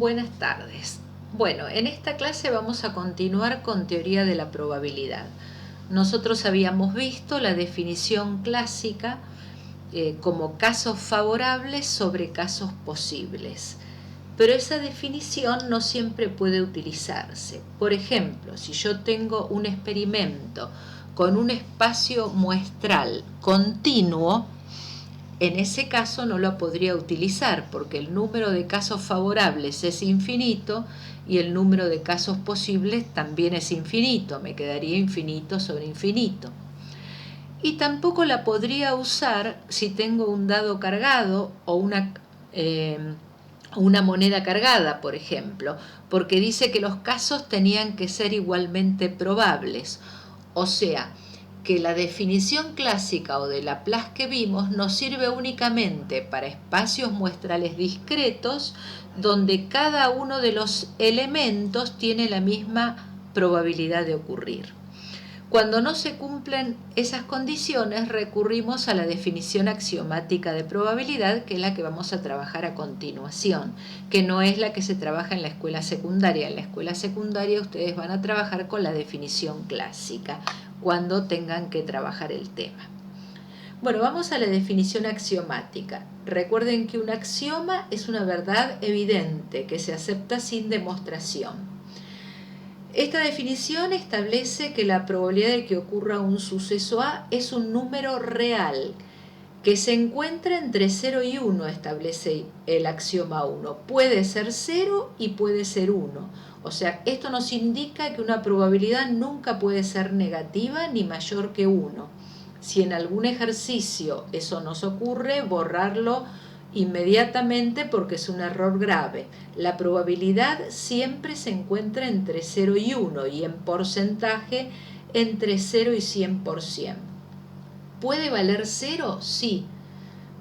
Buenas tardes. Bueno, en esta clase vamos a continuar con teoría de la probabilidad. Nosotros habíamos visto la definición clásica como casos favorables sobre casos posibles. Pero esa definición no siempre puede utilizarse. Por ejemplo, si yo tengo un experimento con un espacio muestral continuo, en ese caso no lo podría utilizar porque el número de casos favorables es infinito y el número de casos posibles también es infinito, me quedaría infinito sobre infinito. Y tampoco la podría usar si tengo un dado cargado o una moneda cargada, por ejemplo, porque dice que los casos tenían que ser igualmente probables. O sea, que la definición clásica o de Laplace que vimos nos sirve únicamente para espacios muestrales discretos donde cada uno de los elementos tiene la misma probabilidad de ocurrir. Cuando no se cumplen esas condiciones, recurrimos a la definición axiomática de probabilidad, que es la que vamos a trabajar a continuación, que no es la que se trabaja en la escuela secundaria. En la escuela secundaria ustedes van a trabajar con la definición clásica, cuando tengan que trabajar el tema. Bueno, vamos a la definición axiomática. Recuerden que un axioma es una verdad evidente que se acepta sin demostración. Esta definición establece que la probabilidad de que ocurra un suceso A es un número real que se encuentra entre 0 y 1, establece el axioma 1. Puede ser 0 y puede ser 1. O sea, esto nos indica que una probabilidad nunca puede ser negativa ni mayor que 1. Si en algún ejercicio eso nos ocurre, borrarlo inmediatamente porque es un error grave. La probabilidad siempre se encuentra entre 0 y 1 y en porcentaje entre 0 y 100%. ¿Puede valer 0? Sí,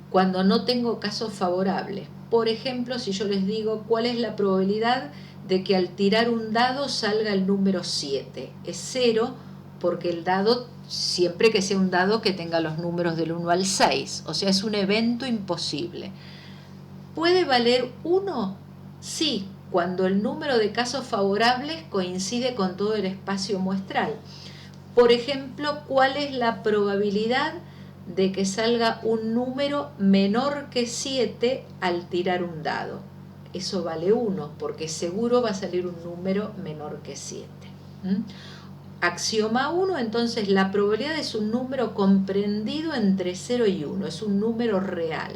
cuando no tengo casos favorables. Por ejemplo, si yo les digo cuál es la probabilidad de que al tirar un dado salga el número 7. Es 0 porque el dado, siempre que sea un dado que tenga los números del 1 al 6, o sea, es un evento imposible. ¿Puede valer 1? Sí, cuando el número de casos favorables coincide con todo el espacio muestral. Por ejemplo, ¿cuál es la probabilidad de que salga un número menor que 7 al tirar un dado? Eso vale 1, porque seguro va a salir un número menor que 7. Axioma 1, entonces la probabilidad es un número comprendido entre 0 y 1, es un número real.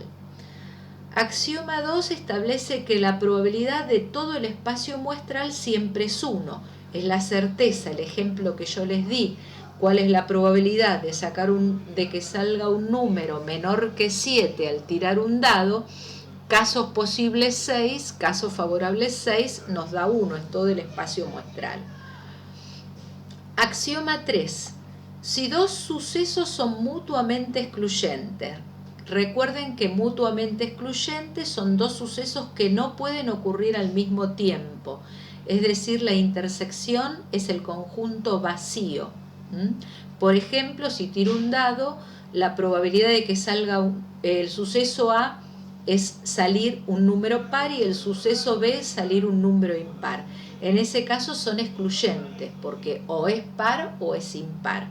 Axioma 2 establece que la probabilidad de todo el espacio muestral siempre es 1. Es la certeza, el ejemplo que yo les di. ¿Cuál es la probabilidad de que salga un número menor que 7 al tirar un dado? Casos posibles 6, casos favorables 6, nos da 1, es todo el espacio muestral. Axioma 3. Si dos sucesos son mutuamente excluyentes, recuerden que mutuamente excluyentes son dos sucesos que no pueden ocurrir al mismo tiempo, es decir, la intersección es el conjunto vacío. Por ejemplo, si tiro un dado, la probabilidad de que salga el suceso A es salir un número par y el suceso B es salir un número impar. En ese caso son excluyentes, porque o es par o es impar.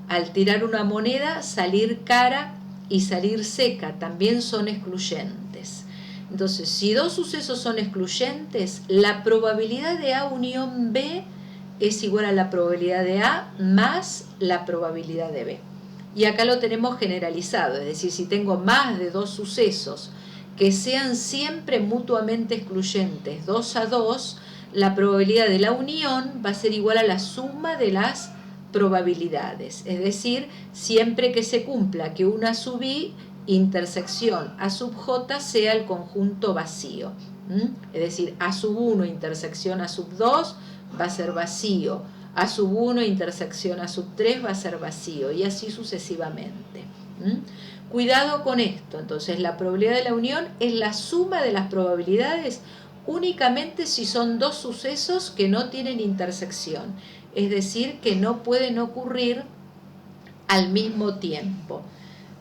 Al tirar una moneda, salir cara y salir seca también son excluyentes. Entonces, si dos sucesos son excluyentes, la probabilidad de A unión B es igual a la probabilidad de A más la probabilidad de B. Y acá lo tenemos generalizado, es decir, si tengo más de dos sucesos que sean siempre mutuamente excluyentes, 2 a 2, la probabilidad de la unión va a ser igual a la suma de las probabilidades. Es decir, siempre que se cumpla que una sub i intersección a sub j sea el conjunto vacío. Es decir, a sub 1 intersección a sub 2 va a ser vacío, a sub 1 intersección a sub 3 va a ser vacío y así sucesivamente. Cuidado con esto, entonces la probabilidad de la unión es la suma de las probabilidades únicamente si son dos sucesos que no tienen intersección, es decir, que no pueden ocurrir al mismo tiempo.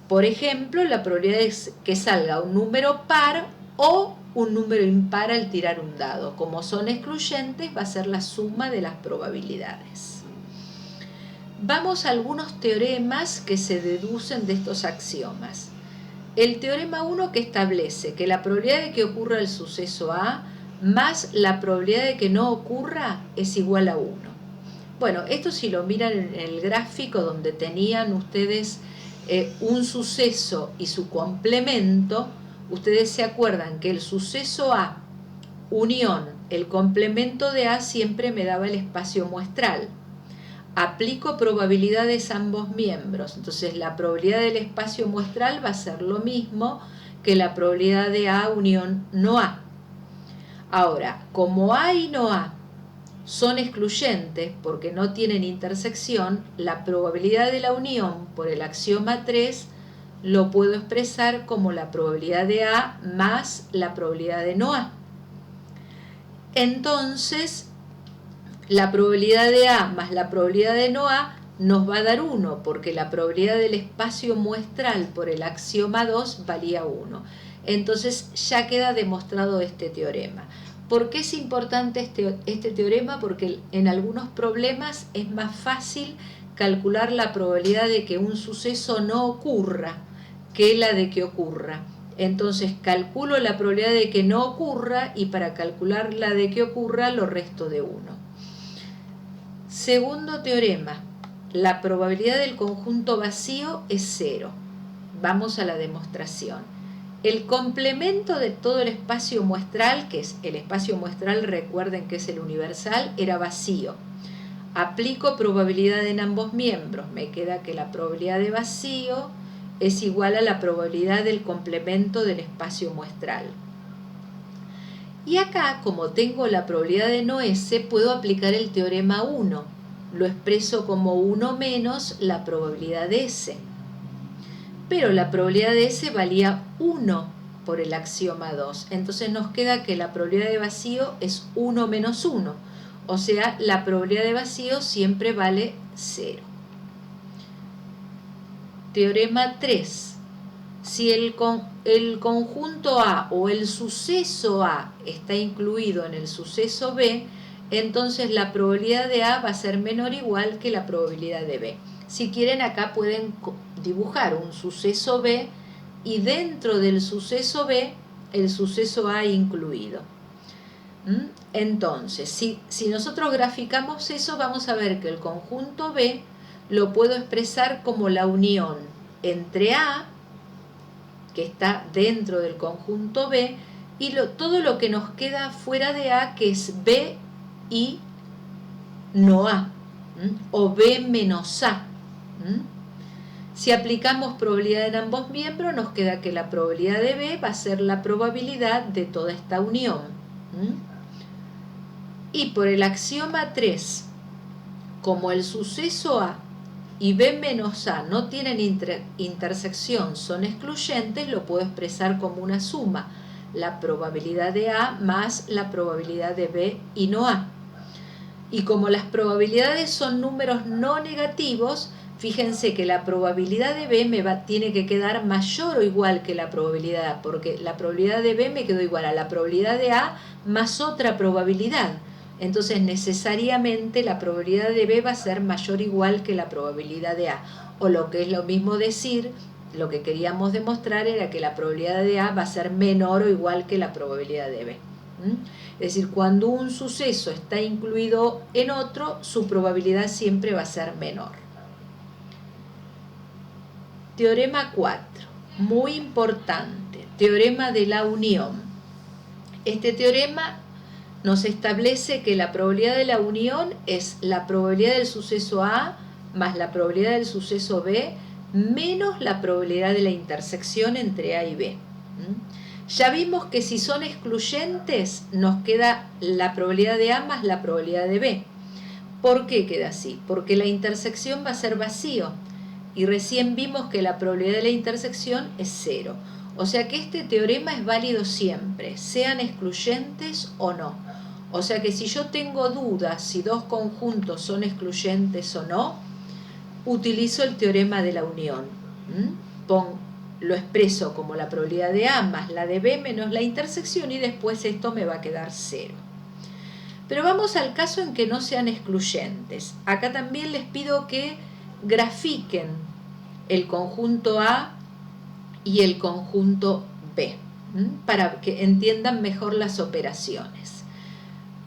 Por ejemplo, la probabilidad es que salga un número par o un número impar al tirar un dado. Como son excluyentes, va a ser la suma de las probabilidades. Vamos a algunos teoremas que se deducen de estos axiomas. El teorema 1 que establece que la probabilidad de que ocurra el suceso A más la probabilidad de que no ocurra es igual a 1. Bueno, esto si lo miran en el gráfico donde tenían ustedes un suceso y su complemento, ustedes se acuerdan que el suceso A unión el complemento de A siempre me daba el espacio muestral. Aplico probabilidades a ambos miembros, entonces la probabilidad del espacio muestral va a ser lo mismo que la probabilidad de A unión no A. Ahora, como A y no A son excluyentes porque no tienen intersección, la probabilidad de la unión por el axioma 3 lo puedo expresar como la probabilidad de A más la probabilidad de no A. Entonces, la probabilidad de A más la probabilidad de no A nos va a dar 1, porque la probabilidad del espacio muestral por el axioma 2 valía 1. Entonces ya queda demostrado este teorema. ¿Por qué es importante este teorema? Porque en algunos problemas es más fácil calcular la probabilidad de que un suceso no ocurra que la de que ocurra. Entonces calculo la probabilidad de que no ocurra y para calcular la de que ocurra lo resto de 1. Segundo teorema, la probabilidad del conjunto vacío es 0. Vamos a la demostración. El complemento de todo el espacio muestral, que es el espacio muestral, recuerden que es el universal, era vacío. Aplico probabilidad en ambos miembros. Me queda que la probabilidad de vacío es igual a la probabilidad del complemento del espacio muestral. Y acá, como tengo la probabilidad de no S, puedo aplicar el teorema 1. Lo expreso como 1 menos la probabilidad de S. Pero la probabilidad de S valía 1 por el axioma 2. Entonces nos queda que la probabilidad de vacío es 1 menos 1. O sea, la probabilidad de vacío siempre vale 0. Teorema 3. Si el conjunto A o el suceso A está incluido en el suceso B, entonces la probabilidad de A va a ser menor o igual que la probabilidad de B. Si quieren, acá pueden dibujar un suceso B y dentro del suceso B el suceso A incluido. Entonces, si nosotros graficamos eso, vamos a ver que el conjunto B lo puedo expresar como la unión entre A, que está dentro del conjunto B, y todo lo que nos queda fuera de A, que es B y no A, o B menos A. Si aplicamos probabilidad en ambos miembros, nos queda que la probabilidad de B va a ser la probabilidad de toda esta unión. Y por el axioma 3, como el suceso A y B menos A no tienen intersección, son excluyentes, lo puedo expresar como una suma, la probabilidad de A más la probabilidad de B y no A. Y como las probabilidades son números no negativos, fíjense que la probabilidad de B tiene que quedar mayor o igual que la probabilidad de A, porque la probabilidad de B me quedó igual a la probabilidad de A más otra probabilidad. Entonces necesariamente la probabilidad de B va a ser mayor o igual que la probabilidad de A. O lo que es lo mismo decir, lo que queríamos demostrar era que la probabilidad de A va a ser menor o igual que la probabilidad de B. Es decir, cuando un suceso está incluido en otro, su probabilidad siempre va a ser menor. Teorema 4, muy importante, teorema de la unión. Este teorema nos establece que la probabilidad de la unión es la probabilidad del suceso A más la probabilidad del suceso B menos la probabilidad de la intersección entre A y B. Ya vimos que si son excluyentes nos queda la probabilidad de A más la probabilidad de B. ¿Por qué queda así? Porque la intersección va a ser vacío y recién vimos que la probabilidad de la intersección es 0. O sea que este teorema es válido siempre, sean excluyentes o no. O sea que si yo tengo dudas si dos conjuntos son excluyentes o no, utilizo el teorema de la unión. lo expreso como la probabilidad de A más la de B menos la intersección y después esto me va a quedar 0. Pero vamos al caso en que no sean excluyentes. Acá también les pido que grafiquen el conjunto A y el conjunto B, para que entiendan mejor las operaciones.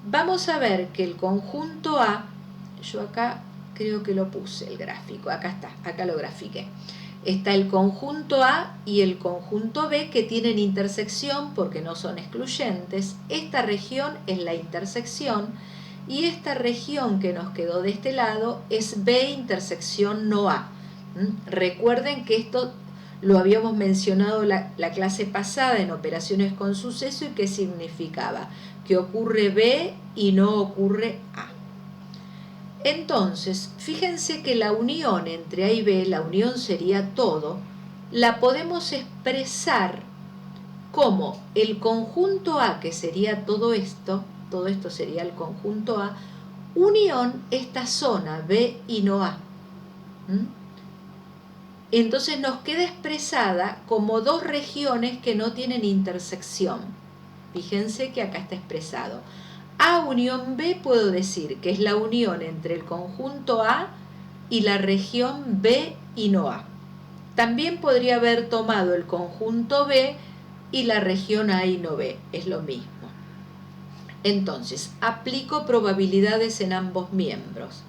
Vamos a ver que el conjunto A, yo acá creo que lo puse el gráfico, acá está, acá lo grafiqué. Está el conjunto A y el conjunto B que tienen intersección porque no son excluyentes. Esta región es la intersección y esta región que nos quedó de este lado es B intersección no A. Recuerden que esto lo habíamos mencionado la clase pasada en operaciones con suceso y qué significaba, que ocurre B y no ocurre A. Entonces, fíjense que la unión entre A y B, la unión sería todo, la podemos expresar como el conjunto A, que sería todo esto sería el conjunto A, unión esta zona B y no A. Entonces nos queda expresada como dos regiones que no tienen intersección. Fíjense que acá está expresado. A unión B puedo decir que es la unión entre el conjunto A y la región B y no A. También podría haber tomado el conjunto B y la región A y no B, es lo mismo. Entonces, aplico probabilidades en ambos miembros.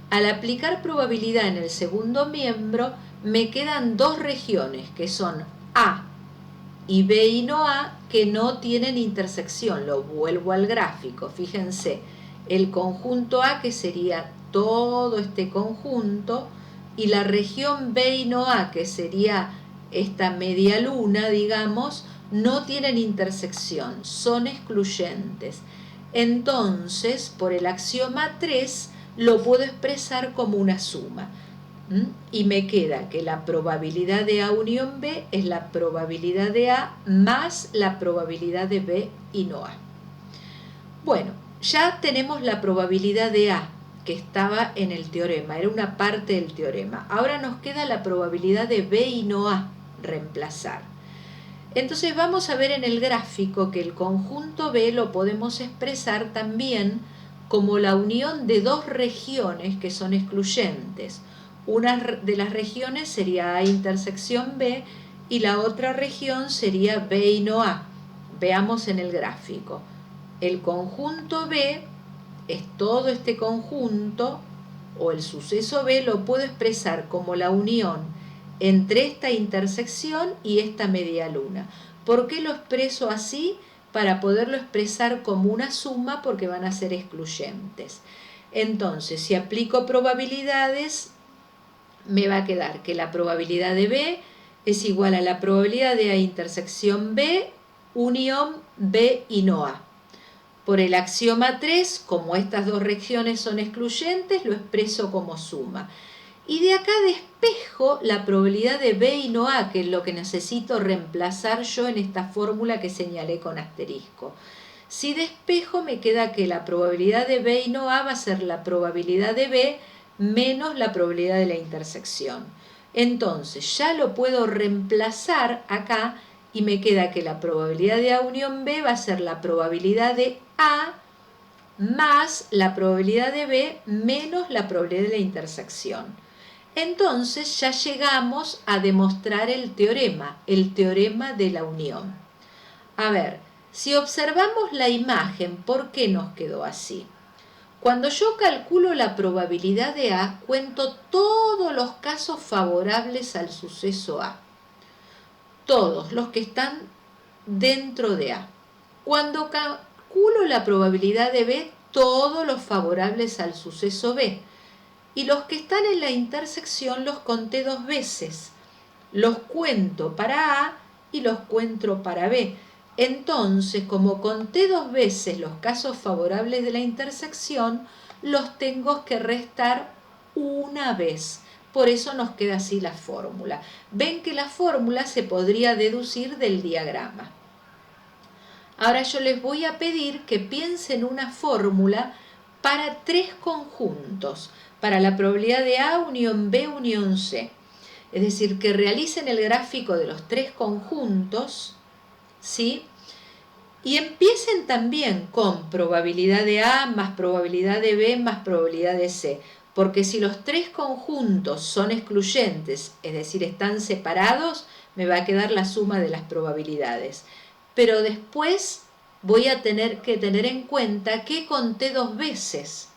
Al aplicar probabilidad en el segundo miembro, me quedan dos regiones que son A y B y no A que no tienen intersección. Lo vuelvo al gráfico, fíjense, el conjunto A que sería todo este conjunto y la región B y no A que sería esta media luna, digamos, no tienen intersección, son excluyentes. Entonces, por el axioma 3, lo puedo expresar como una suma. Y me queda que la probabilidad de A unión B es la probabilidad de A más la probabilidad de B y no A. Bueno, ya tenemos la probabilidad de A, que estaba en el teorema, era una parte del teorema. Ahora nos queda la probabilidad de B y no A, reemplazar. Entonces vamos a ver en el gráfico que el conjunto B lo podemos expresar también como la unión de dos regiones que son excluyentes. Una de las regiones sería A intersección B y la otra región sería B y no A. Veamos en el gráfico. El conjunto B es todo este conjunto, o el suceso B lo puedo expresar como la unión entre esta intersección y esta media luna. ¿Por qué lo expreso así? Para poderlo expresar como una suma porque van a ser excluyentes. Entonces, si aplico probabilidades, me va a quedar que la probabilidad de B es igual a la probabilidad de A intersección B, unión B y no A. Por el axioma 3, como estas dos regiones son excluyentes, lo expreso como suma. Y de acá despejo la probabilidad de B y no A, que es lo que necesito reemplazar yo en esta fórmula que señalé con asterisco. Si despejo, me queda que la probabilidad de B y no A va a ser la probabilidad de B menos la probabilidad de la intersección. Entonces, ya lo puedo reemplazar acá y me queda que la probabilidad de A unión B va a ser la probabilidad de A más la probabilidad de B menos la probabilidad de la intersección. Entonces ya llegamos a demostrar el teorema de la unión. A ver, si observamos la imagen, ¿por qué nos quedó así? Cuando yo calculo la probabilidad de A, cuento todos los casos favorables al suceso A. Todos los que están dentro de A. Cuando calculo la probabilidad de B, todos los favorables al suceso B. Y los que están en la intersección los conté dos veces. Los cuento para A y los cuento para B. Entonces, como conté dos veces los casos favorables de la intersección, los tengo que restar una vez. Por eso nos queda así la fórmula. Ven que la fórmula se podría deducir del diagrama. Ahora yo les voy a pedir que piensen una fórmula para tres conjuntos, para la probabilidad de A unión B unión C. Es decir, que realicen el gráfico de los tres conjuntos, ¿sí? Y empiecen también con probabilidad de A más probabilidad de B más probabilidad de C. Porque si los tres conjuntos son excluyentes, es decir, están separados, me va a quedar la suma de las probabilidades. Pero después voy a tener que tener en cuenta que conté dos veces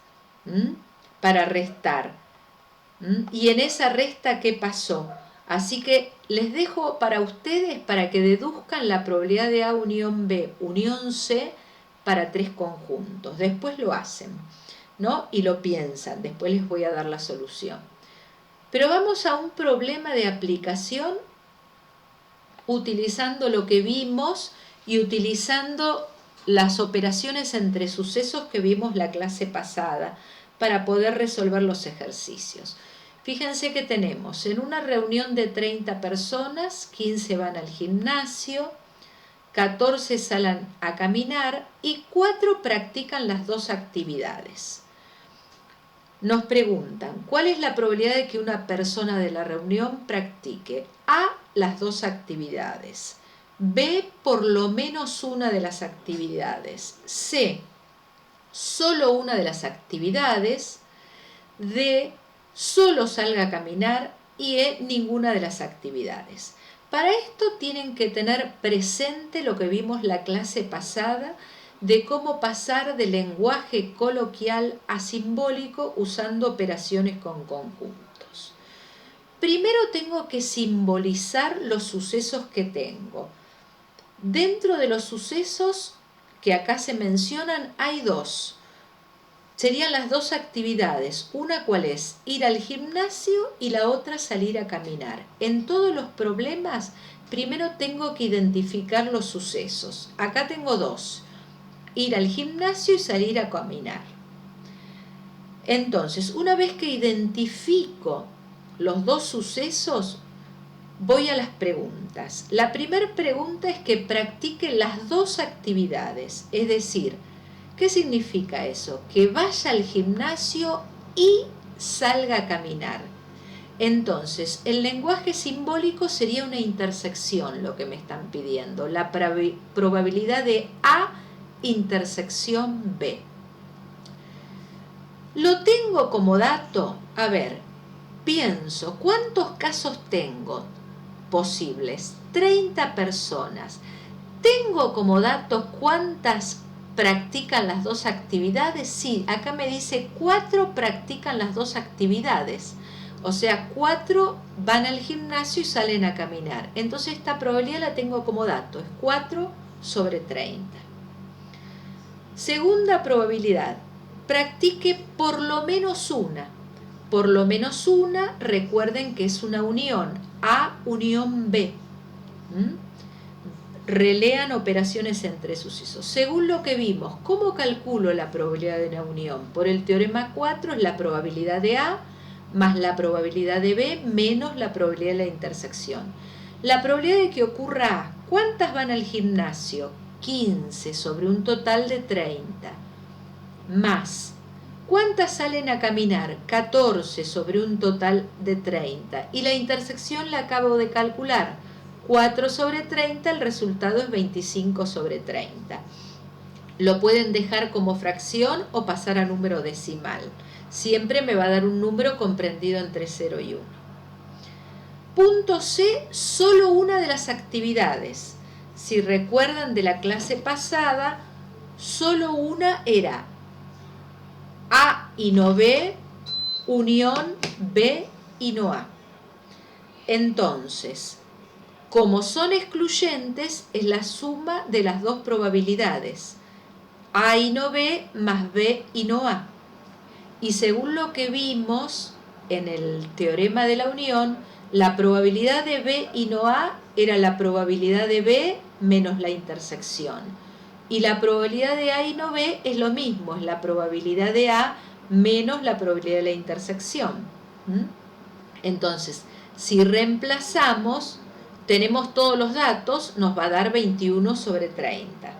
para restar. Y en esa resta, ¿qué pasó? Así que les dejo para ustedes para que deduzcan la probabilidad de A unión B unión C para tres conjuntos. Después lo hacen, ¿no? Y lo piensan. Después les voy a dar la solución. Pero vamos a un problema de aplicación utilizando lo que vimos y utilizando las operaciones entre sucesos que vimos la clase pasada para poder resolver los ejercicios. Fíjense que tenemos en una reunión de 30 personas, 15 van al gimnasio, 14 salen a caminar y 4 practican las dos actividades. Nos preguntan, ¿cuál es la probabilidad de que una persona de la reunión practique A, las dos actividades, B, por lo menos una de las actividades, C, solo una de las actividades, D, solo salga a caminar y E, ninguna de las actividades? Para esto tienen que tener presente lo que vimos la clase pasada de cómo pasar del lenguaje coloquial a simbólico usando operaciones con conjuntos. Primero tengo que simbolizar los sucesos que tengo. Dentro de los sucesos que acá se mencionan hay dos. Serían las dos actividades. Una cuál es ir al gimnasio y la otra salir a caminar. En todos los problemas primero tengo que identificar los sucesos. Acá tengo dos. Ir al gimnasio y salir a caminar. Entonces, una vez que identifico los dos sucesos, voy a las preguntas. La primera pregunta es que practique las dos actividades. Es decir, ¿qué significa eso? Que vaya al gimnasio y salga a caminar. Entonces, el lenguaje simbólico sería una intersección, lo que me están pidiendo. La probabilidad de A intersección B. Lo tengo como dato. A ver, pienso, ¿cuántos casos tengo posibles? 30 personas. ¿Tengo como dato cuántas practican las dos actividades? Sí, acá me dice 4 practican las dos actividades. O sea, 4 van al gimnasio y salen a caminar. Entonces esta probabilidad la tengo como dato. Es 4 sobre 30. Segunda probabilidad. Practique por lo menos una. Por lo menos una, recuerden que es una unión. A unión B. Relean operaciones entre sucesos. Según lo que vimos, ¿cómo calculo la probabilidad de una unión? Por el teorema 4 es la probabilidad de A más la probabilidad de B menos la probabilidad de la intersección. La probabilidad de que ocurra A. ¿Cuántas van al gimnasio? 15 sobre un total de 30. Más. ¿Cuántas salen a caminar? 14 sobre un total de 30. Y la intersección la acabo de calcular. 4 sobre 30, el resultado es 25 sobre 30. Lo pueden dejar como fracción o pasar a número decimal. Siempre me va a dar un número comprendido entre 0 y 1. Punto C, solo una de las actividades. Si recuerdan de la clase pasada, solo una era A y no B, unión B y no A. Entonces, como son excluyentes, es la suma de las dos probabilidades. A y no B más B y no A. Y según lo que vimos en el teorema de la unión, la probabilidad de B y no A era la probabilidad de B menos la intersección. Y la probabilidad de A y no B es lo mismo, es la probabilidad de A menos la probabilidad de la intersección. Entonces, si reemplazamos, tenemos todos los datos, nos va a dar 21 sobre 30.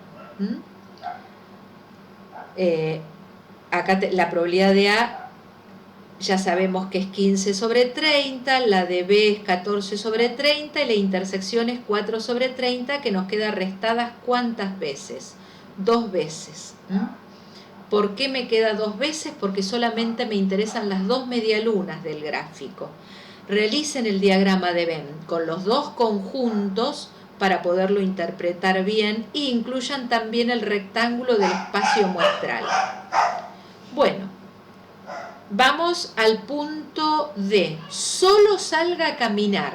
Acá la probabilidad de A Ya sabemos que es 15 sobre 30, la de B es 14 sobre 30 y la intersección es 4 sobre 30, que nos queda restadas ¿cuántas veces? 2 veces. ¿Por qué me queda 2 veces? Porque solamente me interesan las 2 medialunas del gráfico. Realicen el diagrama de Venn con los 2 conjuntos para poderlo interpretar bien e incluyan también el rectángulo del espacio muestral. Bueno, vamos al punto D. Solo salga a caminar.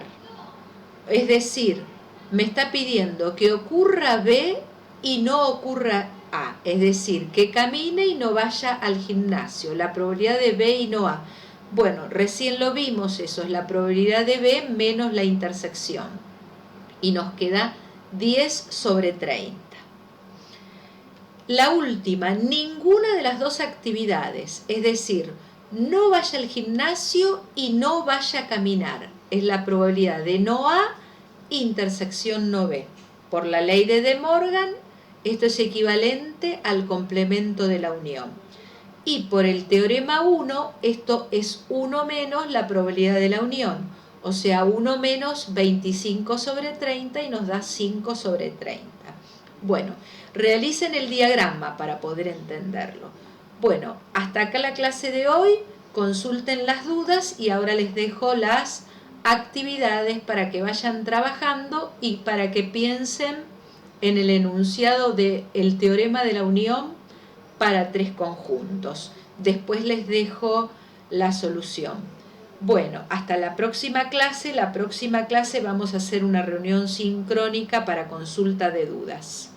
Es decir, me está pidiendo que ocurra B y no ocurra A. Es decir, que camine y no vaya al gimnasio. La probabilidad de B y no A. Bueno, recién lo vimos, eso es la probabilidad de B menos la intersección. Y nos queda 10 sobre 30. La última, ninguna de las dos actividades, es decir, no vaya al gimnasio y no vaya a caminar. Es la probabilidad de no A, intersección no B. Por la ley de De Morgan, esto es equivalente al complemento de la unión. Y por el teorema 1, esto es 1 menos la probabilidad de la unión. O sea, 1 menos 25 sobre 30 y nos da 5 sobre 30. Bueno, realicen el diagrama para poder entenderlo. Bueno, hasta acá la clase de hoy. Consulten las dudas y ahora les dejo las actividades para que vayan trabajando y para que piensen en el enunciado del teorema de la unión para 3 conjuntos. Después les dejo la solución. Bueno, hasta la próxima clase. La próxima clase vamos a hacer una reunión sincrónica para consulta de dudas.